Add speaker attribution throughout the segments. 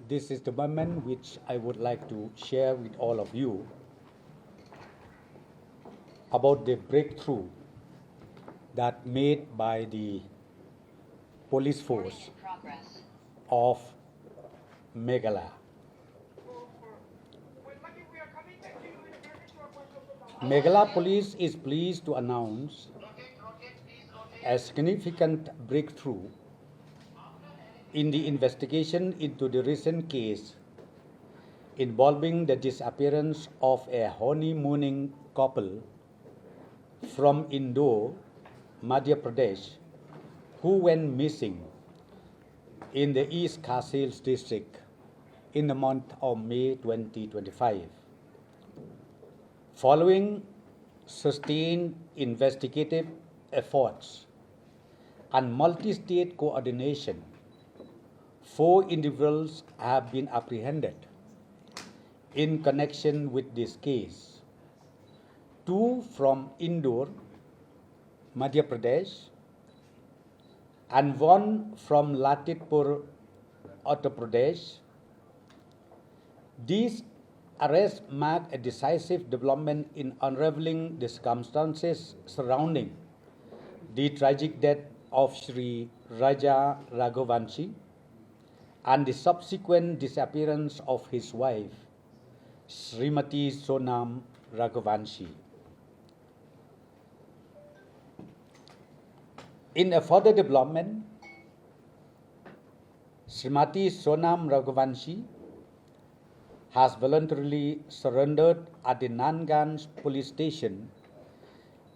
Speaker 1: this is the moment which I would like to share with all of you about the breakthrough that made by the police force of Meghalaya. Meghalaya Police is pleased to announce a significant breakthrough in the investigation into the recent case involving the disappearance of a honeymooning couple from Indore, Madhya Pradesh, who went missing in the East Khasi district in the month of May 2025. Following sustained investigative efforts and multi-state coordination, 4 individuals have been apprehended in connection with this case. 2 from Indore, Madhya Pradesh, and 1 from Latifpur, Uttar Pradesh. These arrests mark a decisive development in unraveling the circumstances surrounding the tragic death of Sri Raja Raghuvanshi and the subsequent disappearance of his wife, Srimati Sonam Raghuwanshi. In a further development, Srimati Sonam Raghuwanshi has voluntarily surrendered at the Nanganj police station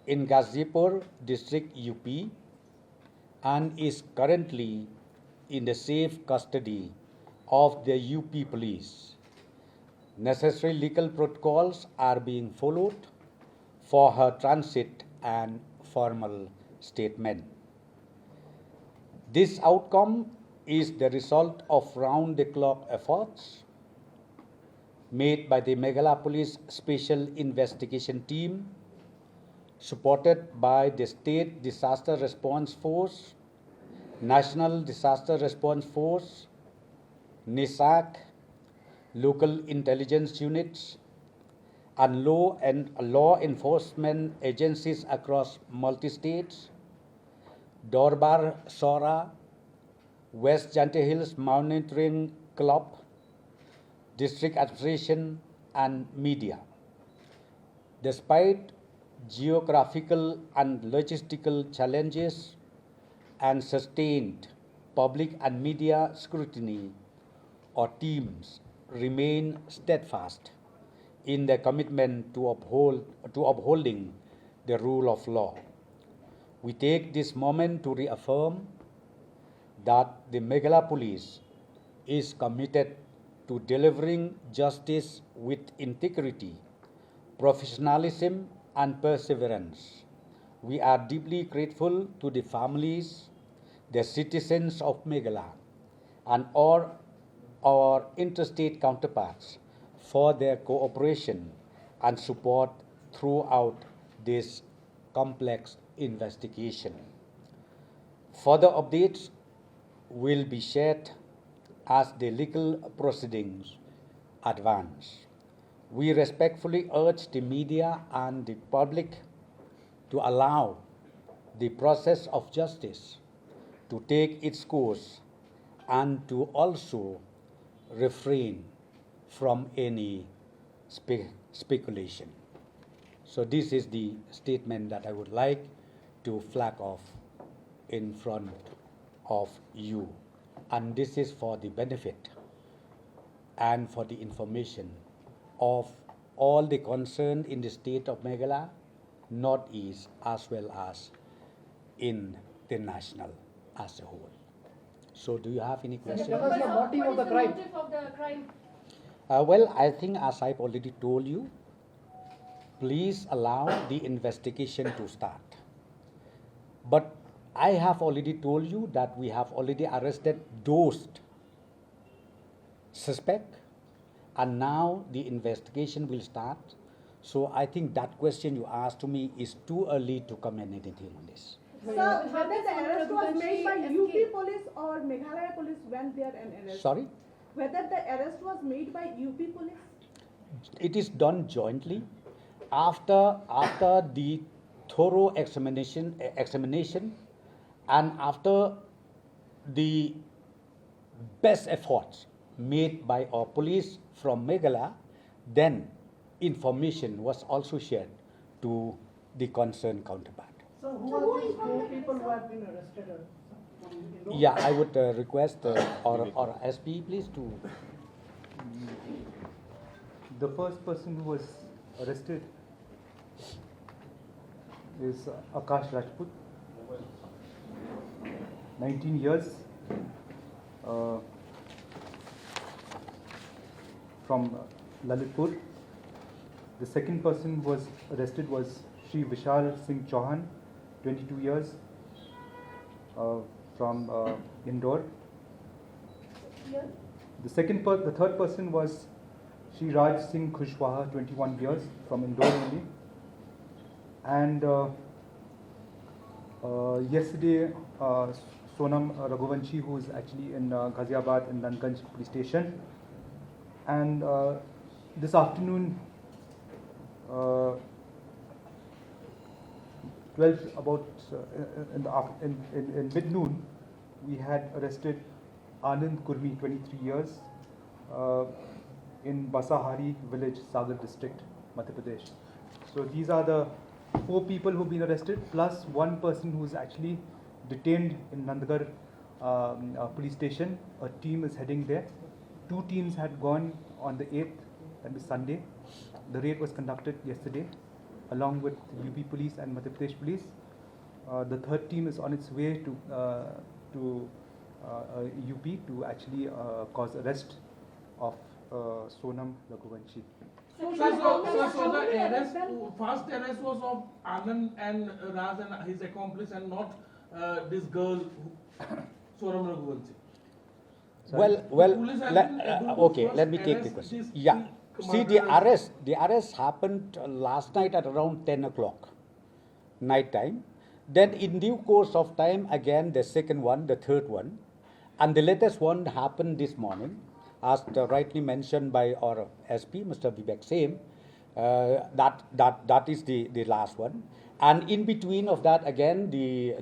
Speaker 1: in Ghazipur district UP and is currently in the safe custody of the UP police. Necessary legal protocols are being followed for her transit and formal statement. This outcome is the result of round-the-clock efforts made by the Meghalaya Police Special Investigation Team, supported by the State Disaster Response Force, National Disaster Response Force, NISAC, local intelligence units, and law enforcement agencies across multi-states, Dorbar Sora, West Jante Hills Monitoring Club, district administration, and media. Despite geographical and logistical challenges and sustained public and media scrutiny, our teams remain steadfast in their commitment to upholding the rule of law. We take this moment to reaffirm that the Meghalaya Police is committed to delivering justice with integrity, professionalism, and perseverance. We are deeply grateful to the families, the citizens of Meghalaya, and all our interstate counterparts for their cooperation and support throughout this complex investigation. Further updates will be shared as the legal proceedings advance. We respectfully urge the media and the public to allow the process of justice to take its course and to also refrain from any speculation. So this is the statement that I would like to flag off in front of you. And this is for the benefit and for the information of all the concerned in the state of Meghalaya, Northeast, as well as in the national as a whole. So do you have any questions?
Speaker 2: What is the motive of the crime?
Speaker 3: Motive of the crime?
Speaker 1: Well, I think as I've already told you, please allow the investigation to start. But I have already told you that we have already arrested those suspects, and now the investigation will start. So I think that question you asked to me is too early to comment anything on this.
Speaker 4: Sir, whether the arrest was made by UP police or Meghalaya police went there and arrested?
Speaker 1: Sorry?
Speaker 2: whether the arrest was made by UP police?
Speaker 1: It is done jointly after the thorough examination and after the best efforts made by our police from Meghalaya. Then information was also shared to the concerned counterpart.
Speaker 3: So who are these four people who have been arrested?
Speaker 1: Yeah, I would request our SP please to.
Speaker 4: The first person who was arrested is Akash Rajput, 19 years, from Latifpur. The second person who was arrested was Shri Vishal Singh Chauhan, 22 years, from Indore. The third person was Shri Raj Singh Khushwaha, 21 years, from Indore only. And yesterday, Sonam Raghuvanshi, who is actually in Ghaziabad in Nanganj police station. And this afternoon, in mid-noon, we had arrested Anand Kurmi, 23 years, in Basahari village, Sagar district, Madhya Pradesh. So these are the 4 people who've been arrested, plus one person who's actually detained in Nandgarh police station. A team is heading there. 2 teams had gone on the 8th, that was Sunday. The raid was conducted yesterday, along with UP police and Madhya Pradesh police. The third team is on its way to UP to actually cause arrest of Sonam Raghuvanshi.
Speaker 5: So the arrest, first arrest was of Anand and Raj and his accomplice, and not this girl, Sonam Raghuvanshi.
Speaker 1: Okay, let me take the question. Yeah, see, the arrest happened last night at around 10 o'clock, night time. Then in due course of time, again the second one, the third one, and the latest one happened this morning, as rightly mentioned by our SP, Mr. Vivek Same. That is the last one, and in between of that, again the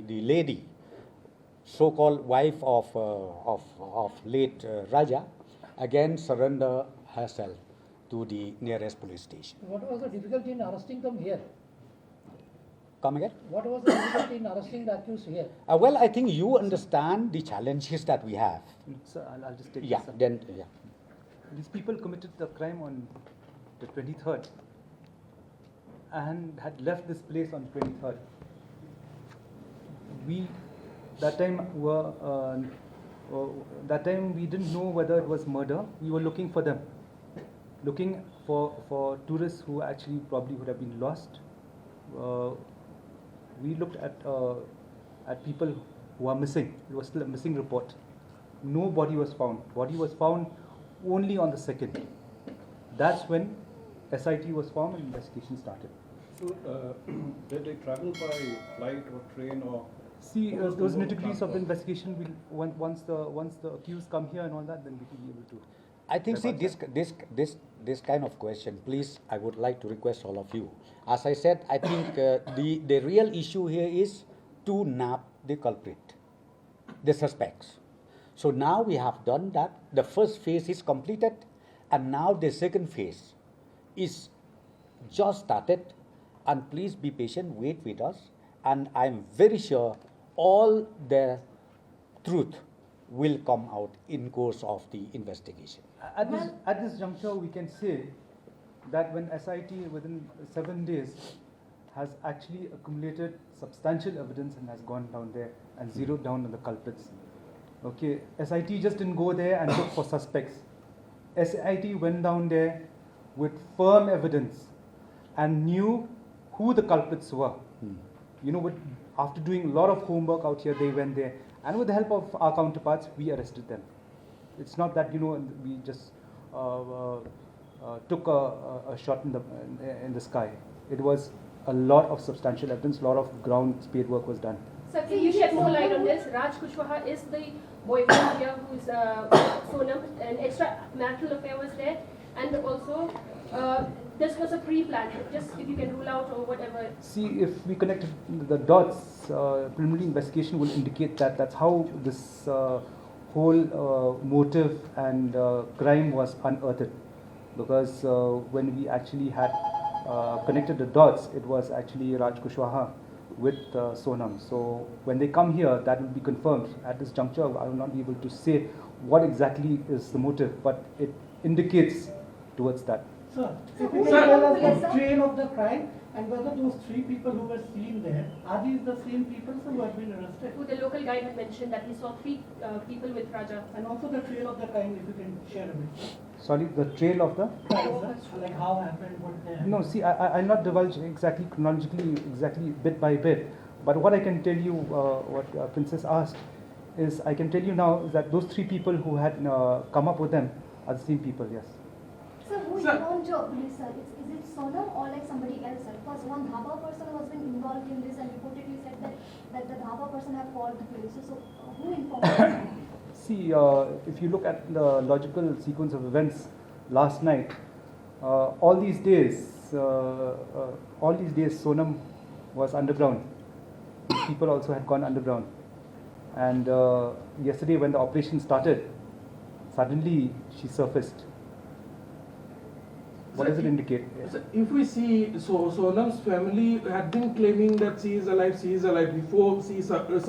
Speaker 1: lady, so-called wife of late Raja, again surrender herself to the nearest police station.
Speaker 3: What was the difficulty in arresting them here?
Speaker 1: Come again?
Speaker 3: What was the difficulty in arresting the accused here?
Speaker 1: Well, I think you understand the challenges that we have.
Speaker 4: Sir, I'll just take
Speaker 1: Yeah,
Speaker 4: this.
Speaker 1: then, yeah.
Speaker 4: These people committed the crime on the 23rd and had left this place on 23rd. That time we didn't know whether it was murder. We were looking for them, looking for tourists who actually probably would have been lost. We looked at people who are missing. It was still a missing report. No body was found. Body was found only on the 2nd. That's when SIT was formed and investigation started.
Speaker 6: So, did they travel by flight or train or?
Speaker 4: See, those nitty-gritties of the investigation, once the accused come here and all that, then we will be able to.
Speaker 1: I think, see, this kind of question, please, I would like to request all of you. As I said, I think the real issue here is to nab the culprit, the suspects. So now we have done that. The first phase is completed, and now the second phase is just started. And please be patient, wait with us, and I'm very sure all the truth will come out in course of the investigation.
Speaker 4: At this juncture, we can say that when SIT within 7 days has actually accumulated substantial evidence and has gone down there and zeroed down on the culprits. Okay, SIT just didn't go there and look for suspects. SIT went down there with firm evidence and knew who the culprits were. You know, after doing a lot of homework out here, they went there, and with the help of our counterparts, we arrested them. It's not that, you know, we just took a shot in the sky. It was a lot of substantial evidence, a lot of ground spade work was done.
Speaker 7: Sir, can you shed more light on this? Raj Kushwaha is the boyfriend here who's Sonam, an extramarital affair was there, and also this was a pre-planned. Just if you can rule out or whatever.
Speaker 4: See, if we connect the dots, preliminary investigation will indicate that that's how this whole motive and crime was unearthed. Because when we actually had connected the dots, it was actually Raj Kushwaha with Sonam. So when they come here, that will be confirmed. At this juncture, I will not be able to say what exactly is the motive, but it indicates towards that.
Speaker 3: Sir,
Speaker 2: So
Speaker 3: if
Speaker 2: who
Speaker 3: you
Speaker 2: is
Speaker 3: can tell
Speaker 2: the
Speaker 3: us
Speaker 2: police,
Speaker 3: the
Speaker 2: sir?
Speaker 3: trail of the crime and whether those three people who were seen there, are these the same people who have been arrested?
Speaker 7: Who the local guide had mentioned that he saw three people with Raja.
Speaker 3: And also the trail of the crime, if you can share a bit.
Speaker 4: Sorry, the trail of the?
Speaker 3: Crime, sir? Like how happened, what they happened.
Speaker 4: No, see, I'll not divulge exactly chronologically, exactly bit by bit. But what I can tell you, what Princess asked, is I can tell you now is that those three people who had come up with them are the same people, yes.
Speaker 8: Sir, who
Speaker 5: Sir.
Speaker 8: informed your police, sir? Is it Sonam or like somebody else, sir? Because one Dhaba person was been involved in this and reportedly said that the Dhaba person have called the police. So who informed you?
Speaker 4: See, if you look at the logical sequence of events last night, all these days Sonam was underground. People also had gone underground. And yesterday when the operation started, suddenly she surfaced. What does it indicate?
Speaker 5: So if we see, Sonam's family had been claiming that she is alive before she surfaced.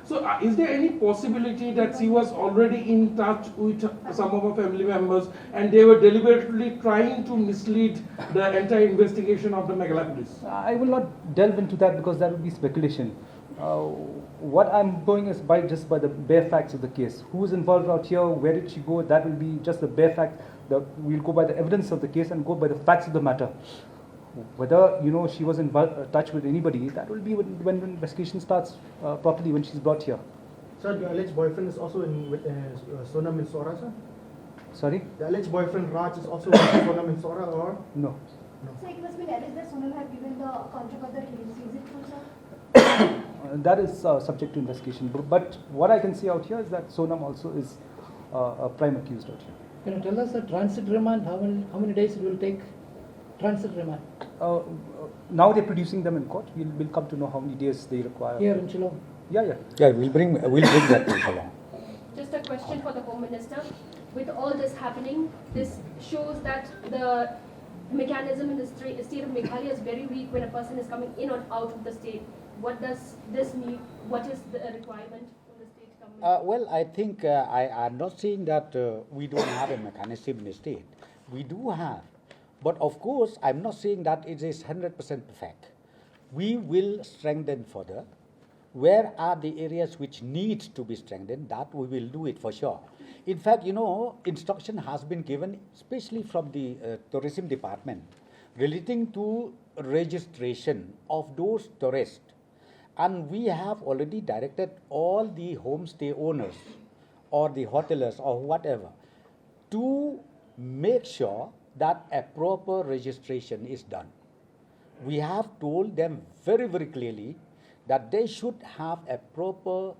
Speaker 5: So is there any possibility that she was already in touch with some of her family members and they were deliberately trying to mislead the entire investigation of the Meghalaya police?
Speaker 4: I will not delve into that because that would be speculation. What I'm going is just by the bare facts of the case. Who is involved out here? Where did she go? That will be just the bare fact. We'll go by the evidence of the case and go by the facts of the matter. Whether she was in touch with anybody, that will be when the investigation starts properly when she's brought here.
Speaker 9: Sir, the alleged boyfriend is also in with Sonam in Sora, sir?
Speaker 4: Sorry?
Speaker 9: The alleged boyfriend Raj is also with Sonam in Sora, or?
Speaker 4: No.
Speaker 8: So it was been alleged that Sonam had given the contract of the release. Is it true, sir?
Speaker 4: That is subject to investigation. But what I can say out here is that Sonam also is a prime accused out here.
Speaker 3: Can you tell us the transit remand, how many days it will take? Transit remand
Speaker 4: Now they're producing them in court. We'll come to know how many days they require.
Speaker 3: here in Shillong.
Speaker 4: Yeah.
Speaker 1: Yeah, we'll bring that to along.
Speaker 7: Just a question for the Home Minister. With all this happening, this shows that the mechanism in the state of Meghalaya is very weak when a person is coming in or out of the state. What does this mean? What is the requirement from the state government?
Speaker 1: Well, I think I'm not saying that we don't have a mechanism in the state. We do have. But of course, I'm not saying that it is 100% perfect. We will strengthen further. Where are the areas which need to be strengthened? That we will do it for sure. In fact, instruction has been given, especially from the tourism department, relating to registration of those tourists. And we have already directed all the homestay owners or the hoteliers or whatever to make sure that a proper registration is done. We have told them very, very clearly that they should have a proper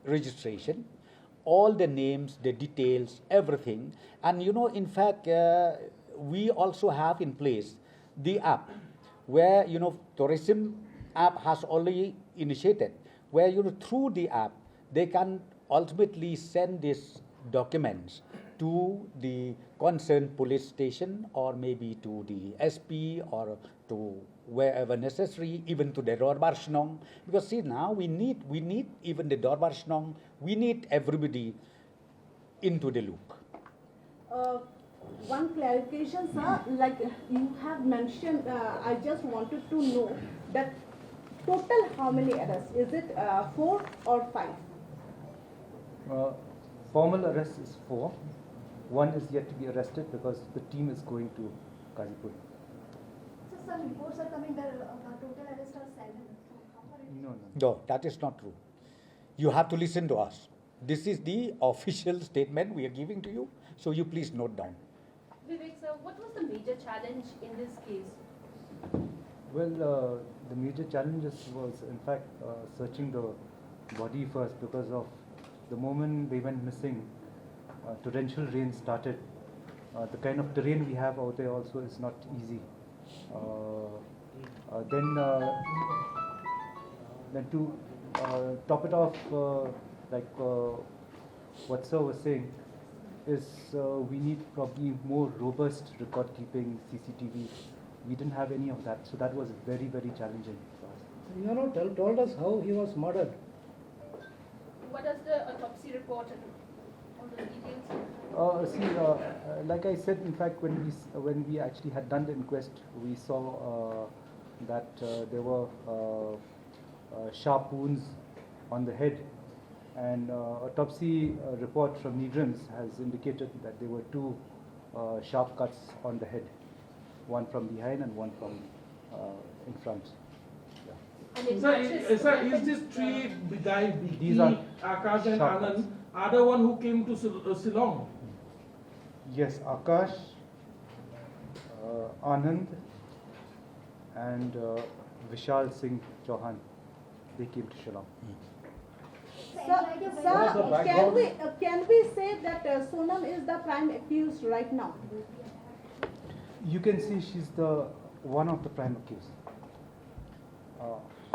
Speaker 1: registration, all the names, the details, everything. And in fact, we also have in place the app where, tourism app has already initiated, where through the app they can ultimately send these documents to the concerned police station or maybe to the SP or to wherever necessary, even to the Darbar Shnong. Because see, now we need even the Darbar Shnong, we need everybody into the loop.
Speaker 2: One clarification, sir, like you have mentioned, I just wanted to know that total how many arrests? Is it 4 or 5?
Speaker 4: Formal arrest is 4. One is yet to be arrested because the team is going to Ghazipur.
Speaker 8: So some reports are coming that total arrests are 7. So how far it is?
Speaker 1: No, that is not true. You have to listen to us. This is the official statement we are giving to you, so you please note down.
Speaker 7: Vivek sir, what was the major challenge in this case?
Speaker 4: Well, the major challenges was in fact searching the body first because of the moment they went missing, torrential rain started. The kind of terrain we have out there also is not easy. Then to top it off, like what Sir was saying, is we need probably more robust record keeping, CCTV. We didn't have any of that, so that was very, very challenging for us.
Speaker 9: You know, told us how he was murdered.
Speaker 7: What does the autopsy report and all those details?
Speaker 4: Like I said, in fact, when we actually had done the inquest, we saw that there were sharp wounds on the head, and autopsy report from Negrams has indicated that there were two sharp cuts on the head, one from behind and one from in front.
Speaker 7: And it
Speaker 5: Sir,
Speaker 7: matches
Speaker 5: sir,
Speaker 7: what
Speaker 5: is
Speaker 7: happened-
Speaker 5: this three guy,
Speaker 4: These are
Speaker 5: Akash and
Speaker 4: sharp
Speaker 5: Anand,
Speaker 4: cuts.
Speaker 5: are the one who came to Shillong?
Speaker 4: Yes, Akash, Anand, and Vishal Singh Chauhan. They came to Shillong.
Speaker 2: Sir, can we say that Sonam is the prime accused right now?
Speaker 4: You can see she's the one of the prime accused.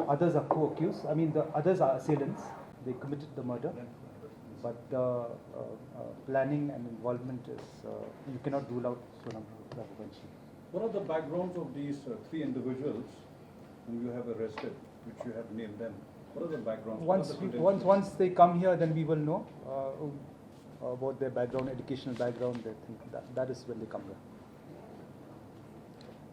Speaker 4: Others are co-accused. I mean, the others are assailants. They committed the murder, but the planning and involvement is you cannot rule out Sonam Raghuvanshi.
Speaker 6: What are the backgrounds of these three individuals whom you have arrested, which you have named them? What are the backgrounds?
Speaker 4: Once they come here, then we will know about their background, educational background. They think that is when they come here.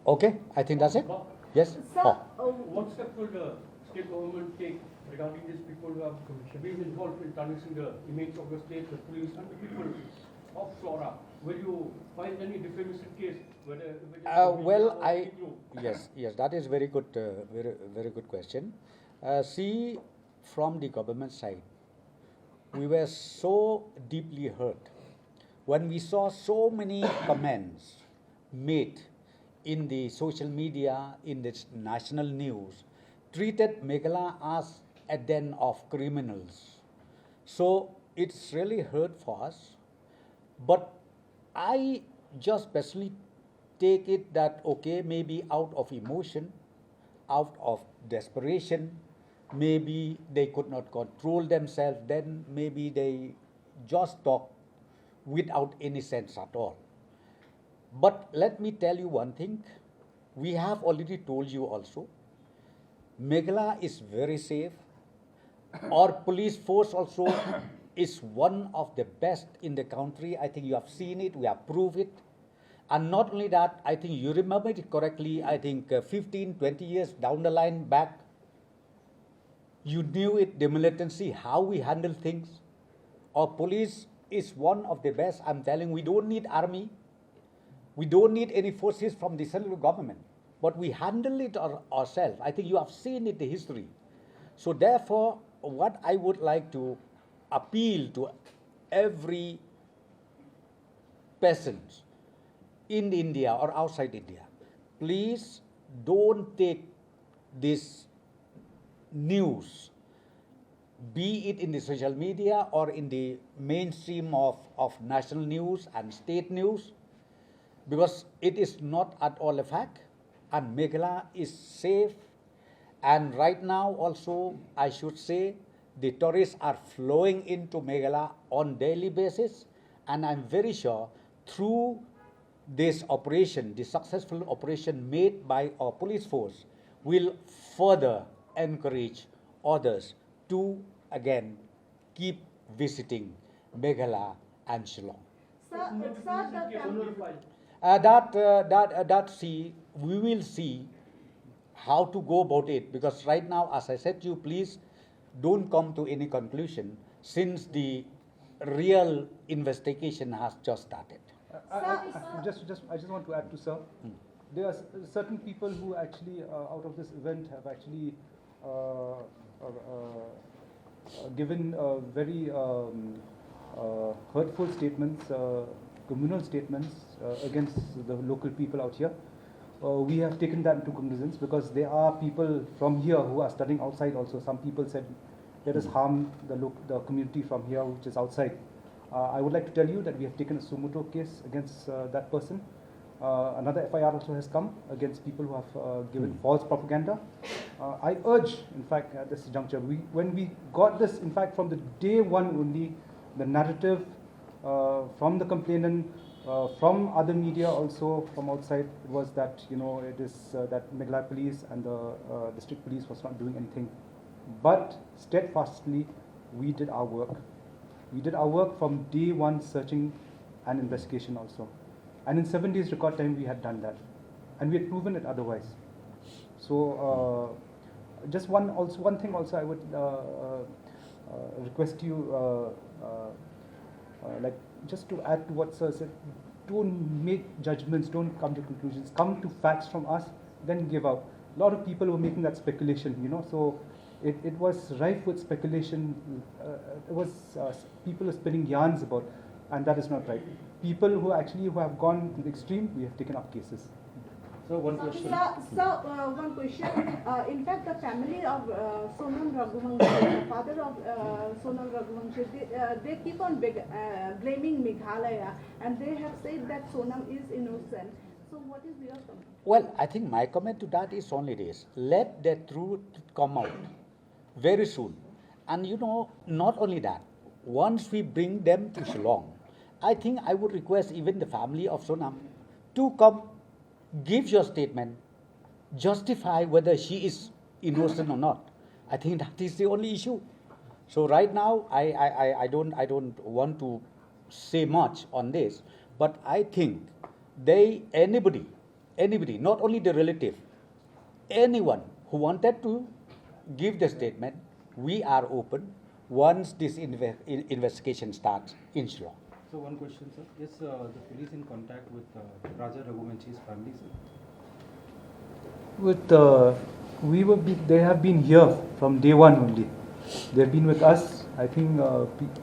Speaker 1: Okay, I think that's it. Yes?
Speaker 2: Sir,
Speaker 1: Oh.
Speaker 10: What step will the state government take regarding these people who have been involved in tarnishing the image of the state, the police, and the people of Flora? Will you find any defamation case?
Speaker 1: Yes, that is very good, very good question. See, from the government side, we were so deeply hurt when we saw so many comments made in the social media, in the national news, treated Meghalaya as a den of criminals. So it's really hurt for us. But I just personally take it that, okay, maybe out of emotion, out of desperation, maybe they could not control themselves, then maybe they just talk without any sense at all. But let me tell you one thing, we have already told you also, Meghalaya is very safe. Our police force also is one of the best in the country. I think you have seen it, we have proved it. And not only that, I think you remember it correctly, I think 15, 20 years down the line back, you knew it, the militancy, how we handle things. Our police is one of the best. I'm telling you, we don't need army. We don't need any forces from the central government. But we handle it ourselves. I think you have seen it, the history. So therefore, what I would like to appeal to every person in India or outside India, please don't take this news, be it in the social media or in the mainstream of national news and state news, because it is not at all a fact, and Meghalaya is safe. And right now also, I should say, the tourists are flowing into Meghalaya on daily basis, and I'm very sure through this operation, the successful operation made by our police force, will further encourage others to again keep visiting Meghalaya and Shillong. We will see how to go about it, because right now, as I said to you, please don't come to any conclusion since the real investigation has just started.
Speaker 4: I just want to add to Sir. There are certain people who actually, out of this event, have actually given very hurtful statements, communal statements against the local people out here. We have taken that into cognizance because there are people from here who are studying outside also. Some people said let us harm the community from here, which is outside. I would like to tell you that we have taken a suo motu case against that person. Another FIR also has come against people who have given false propaganda. I urge, in fact, at this juncture, when we got this, in fact, from the day one only, the narrative from the complainant, from other media also from outside, was that it is that Meghalaya Police and the district police was not doing anything. But steadfastly, we did our work. We did our work from day one, searching and investigation also. And in 7 days record time, we had done that. And we had proven it otherwise. So just one thing also I would request you, like just to add to what Sir said, don't make judgments, don't come to conclusions, come to facts from us, then give out. A lot of people were making that speculation, so it was rife with speculation. It was people were spinning yarns about, and that is not right. People who have gone to the extreme, we have taken up cases.
Speaker 6: So one question.
Speaker 2: Sir, one question. In fact, the family of Sonam Raghuvanshi, the father of Sonam Raghuvanshi, they keep on blaming Meghalaya, and they have said that Sonam is innocent. So what is your comment?
Speaker 1: Well, I think my comment to that is only this. Let the truth come out very soon. And not only that, once we bring them to Shillong, I think I would request even the family of Sonam to come, give your statement, justify whether she is innocent or not. I think that is the only issue. So right now, I don't want to say much on this, but I think anybody, not only the relative, anyone who wanted to give the statement, we are open once this investigation starts in Shillong.
Speaker 4: So one question, sir. Is the police in contact with Raja Raghuvanshi's family, sir? They have been here from day one only. They have been with us. I think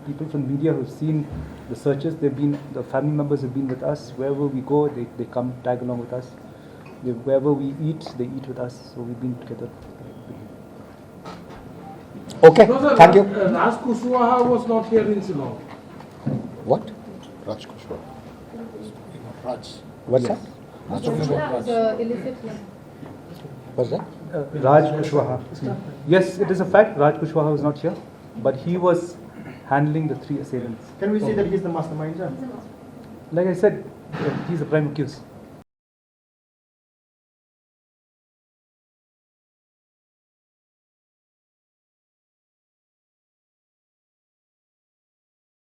Speaker 4: people from media who have seen the searches, the family members have been with us. Wherever we go, they come tag along with us. Wherever we eat, they eat with us. So we've been together.
Speaker 1: Okay, thank you.
Speaker 5: Raj Kushwaha was not here in Shillong.
Speaker 1: What?
Speaker 11: Raj Kushwaha. Raj.
Speaker 1: What's that? What's that?
Speaker 4: Raj Kushwaha. Yes, it is a fact. Raj Kushwaha was not here, but he was handling the 3 assailants.
Speaker 9: Can we say that he's the mastermind, sir?
Speaker 4: Like I said, he's the prime accused.